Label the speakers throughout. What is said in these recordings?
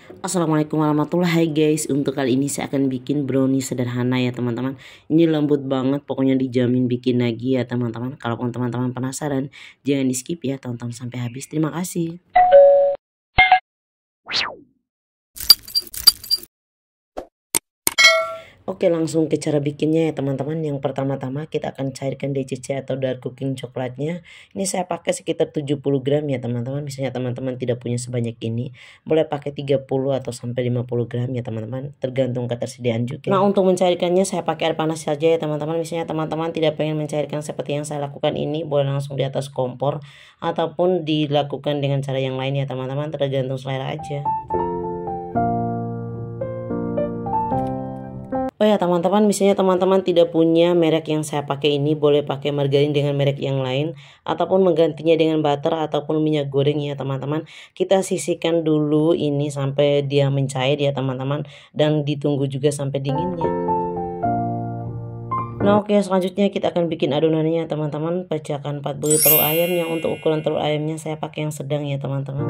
Speaker 1: Assalamualaikum warahmatullahi guys. Untuk kali ini saya akan bikin brownie sederhana ya teman-teman. Ini lembut banget, pokoknya dijamin bikin lagi ya teman-teman. Kalau teman-teman penasaran, jangan di skip ya, tonton sampai habis. Terima kasih. Oke, langsung ke cara bikinnya ya teman-teman. Yang pertama-tama kita akan cairkan DCC atau dark cooking coklatnya. Ini saya pakai sekitar 70 gram ya teman-teman. Misalnya teman-teman tidak punya sebanyak ini, boleh pakai 30 atau sampai 50 gram ya teman-teman, tergantung ketersediaan juga. Nah, untuk mencairkannya saya pakai air panas saja ya teman-teman. Misalnya teman-teman tidak pengen mencairkan seperti yang saya lakukan ini, boleh langsung di atas kompor ataupun dilakukan dengan cara yang lain ya teman-teman, tergantung selera aja. Oh ya teman-teman, misalnya teman-teman tidak punya merek yang saya pakai ini, boleh pakai margarin dengan merek yang lain ataupun menggantinya dengan butter ataupun minyak goreng ya teman-teman. Kita sisihkan dulu ini sampai dia mencair ya teman-teman, dan ditunggu juga sampai dinginnya. Nah oke, selanjutnya kita akan bikin adonannya teman-teman. Pecahkan 4 butir telur ayam. Yang untuk ukuran telur ayamnya saya pakai yang sedang ya teman-teman.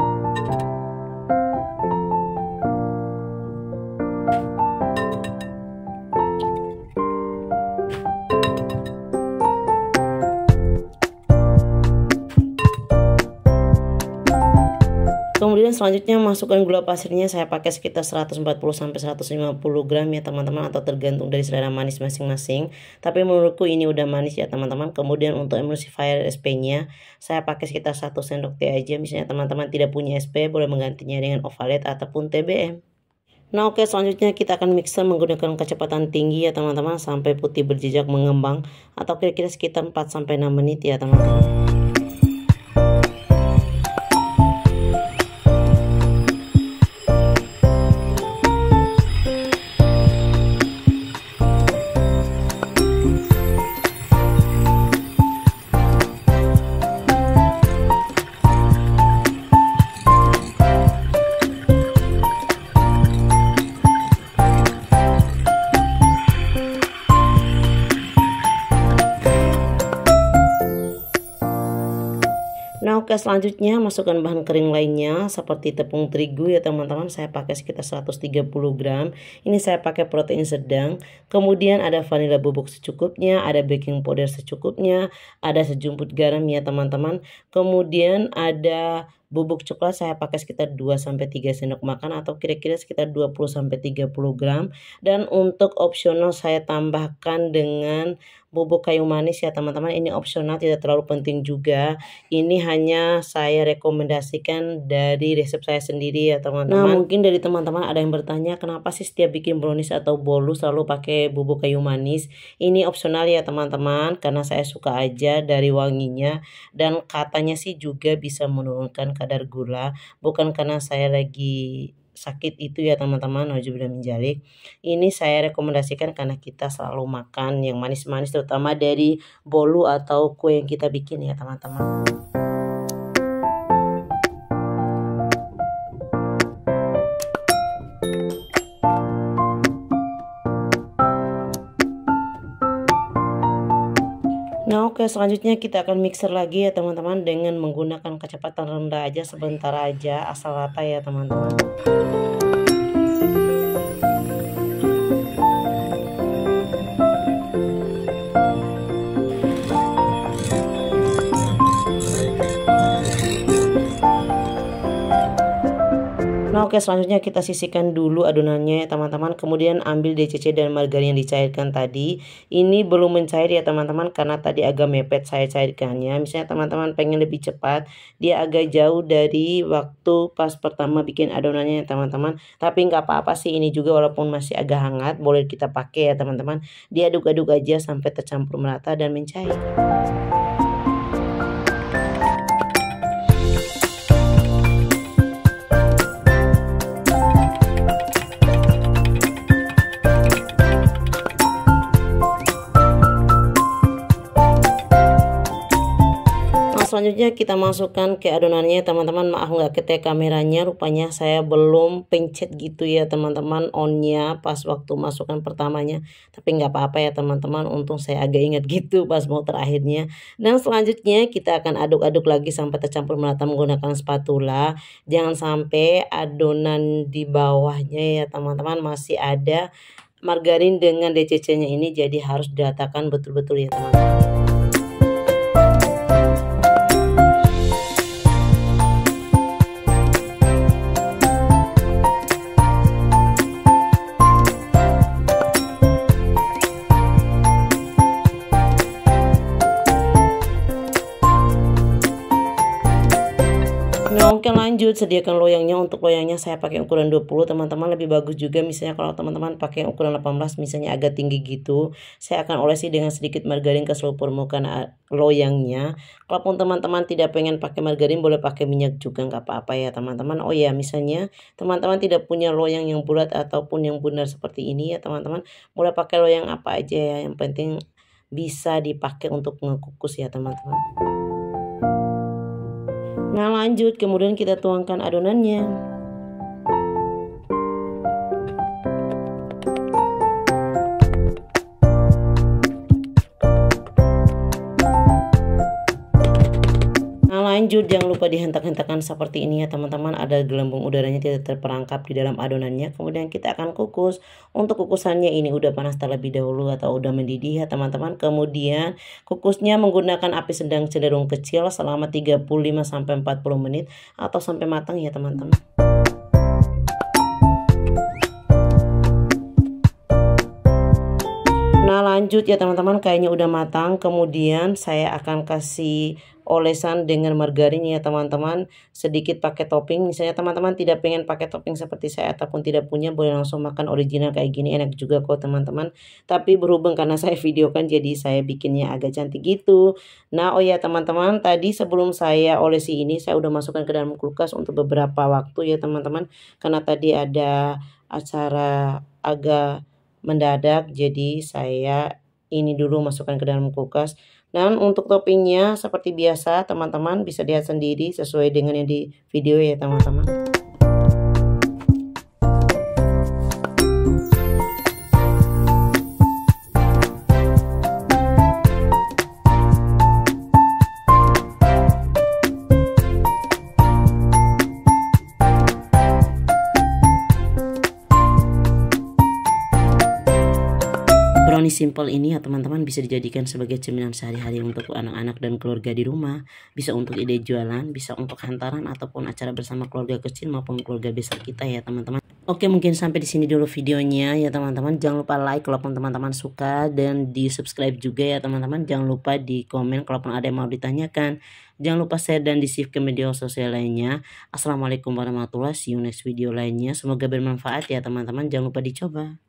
Speaker 1: Kemudian selanjutnya masukkan gula pasirnya, saya pakai sekitar 140 sampai 150 gram ya teman-teman, atau tergantung dari selera manis masing-masing. Tapi menurutku ini udah manis ya teman-teman. Kemudian untuk emulsifier SP-nya saya pakai sekitar 1 sendok teh aja. Misalnya teman-teman tidak punya SP, boleh menggantinya dengan Ovalet ataupun TBM. Nah oke, selanjutnya kita akan mixer menggunakan kecepatan tinggi ya teman-teman, sampai putih berjejak mengembang, atau kira-kira sekitar 4 sampai 6 menit ya teman-teman. Nah oke, selanjutnya masukkan bahan kering lainnya seperti tepung terigu ya teman-teman. Saya pakai sekitar 130 gram. Ini saya pakai protein sedang. Kemudian ada vanila bubuk secukupnya, ada baking powder secukupnya, ada sejumput garam ya teman-teman. Kemudian ada bubuk coklat, saya pakai sekitar 2 sampai 3 sendok makan atau kira-kira sekitar 20 sampai 30 gram. Dan untuk opsional saya tambahkan dengan bubuk kayu manis ya teman-teman. Ini opsional, tidak terlalu penting juga. Ini hanya saya rekomendasikan dari resep saya sendiri ya teman-teman. Nah mungkin dari teman-teman ada yang bertanya, kenapa sih setiap bikin brownies atau bolu selalu pakai bubuk kayu manis? Ini opsional ya teman-teman, karena saya suka aja dari wanginya, dan katanya sih juga bisa menurunkan kadar gula. Bukan karena saya lagi sakit itu ya teman-teman, nauzubillah min dzalik. Ini saya rekomendasikan karena kita selalu makan yang manis-manis, terutama dari bolu atau kue yang kita bikin ya teman-teman. Nah oke, selanjutnya kita akan mixer lagi ya teman-teman, dengan menggunakan kecepatan rendah aja, sebentar aja, asal rata ya teman-teman. Nah oke, selanjutnya kita sisihkan dulu adonannya ya teman-teman. Kemudian ambil DCC dan margarin yang dicairkan tadi. Ini belum mencair ya teman-teman, karena tadi agak mepet saya cairkannya. Misalnya teman-teman pengen lebih cepat, dia agak jauh dari waktu pas pertama bikin adonannya ya teman-teman. Tapi nggak apa-apa sih, ini juga walaupun masih agak hangat boleh kita pakai ya teman-teman. Diaduk-aduk aja sampai tercampur merata dan mencair. selanjutnya kita masukkan ke adonannya teman-teman. Maaf nggak ketek kameranya, rupanya saya belum pencet gitu ya teman-teman onnya pas waktu masukkan pertamanya. Tapi nggak apa-apa ya teman-teman, untung saya agak ingat gitu pas mau terakhirnya. Dan selanjutnya kita akan aduk-aduk lagi sampai tercampur merata menggunakan spatula. Jangan sampai adonan di bawahnya ya teman-teman masih ada margarin dengan DCC-nya ini, jadi harus diratakan betul-betul ya teman-teman. Nah, oke lanjut, sediakan loyangnya. Untuk loyangnya saya pakai ukuran 20 teman-teman, lebih bagus juga misalnya kalau teman-teman pakai ukuran 18 misalnya agak tinggi gitu. Saya akan olesi dengan sedikit margarin ke seluruh permukaan loyangnya. Kalaupun teman-teman tidak pengen pakai margarin, boleh pakai minyak juga nggak apa-apa ya teman-teman. Oh ya, misalnya teman-teman tidak punya loyang yang bulat ataupun yang bundar seperti ini ya teman-teman, boleh pakai loyang apa aja ya, yang penting bisa dipakai untuk ngekukus ya teman-teman. Nah lanjut, kemudian kita tuangkan adonannya. Nah lanjut, jangan lupa dihentak-hentakan seperti ini ya teman-teman, ada gelembung udaranya tidak terperangkap di dalam adonannya. Kemudian kita akan kukus. Untuk kukusannya ini udah panas terlebih dahulu atau udah mendidih ya teman-teman. Kemudian kukusnya menggunakan api sedang cenderung kecil selama 35-40 menit atau sampai matang ya teman-teman. Nah lanjut ya teman-teman, kayaknya udah matang. Kemudian saya akan kasih olesan dengan margarin ya teman-teman, sedikit pakai topping. Misalnya teman-teman tidak pengen pakai topping seperti saya ataupun tidak punya, boleh langsung makan original kayak gini, enak juga kok teman-teman. Tapi berhubung karena saya videokan, jadi saya bikinnya agak cantik gitu. Nah oh ya teman-teman, tadi sebelum saya olesi ini saya udah masukkan ke dalam kulkas untuk beberapa waktu ya teman-teman, karena tadi ada acara agak mendadak, jadi saya ini dulu masukkan ke dalam kulkas. Dan untuk toppingnya seperti biasa teman-teman bisa lihat sendiri sesuai dengan yang di video ya teman-teman. Brownie simple ini ya teman-teman bisa dijadikan sebagai cemilan sehari-hari untuk anak-anak dan keluarga di rumah. Bisa untuk ide jualan, bisa untuk hantaran ataupun acara bersama keluarga kecil maupun keluarga besar kita ya teman-teman. Oke, mungkin sampai di sini dulu videonya ya teman-teman. Jangan lupa like kalaupun teman-teman suka dan di subscribe juga ya teman-teman. Jangan lupa di komen kalaupun ada yang mau ditanyakan. Jangan lupa share dan di save ke media sosial lainnya. Assalamualaikum warahmatullahi wabarakatuh. See you next video lainnya. Semoga bermanfaat ya teman-teman. Jangan lupa dicoba.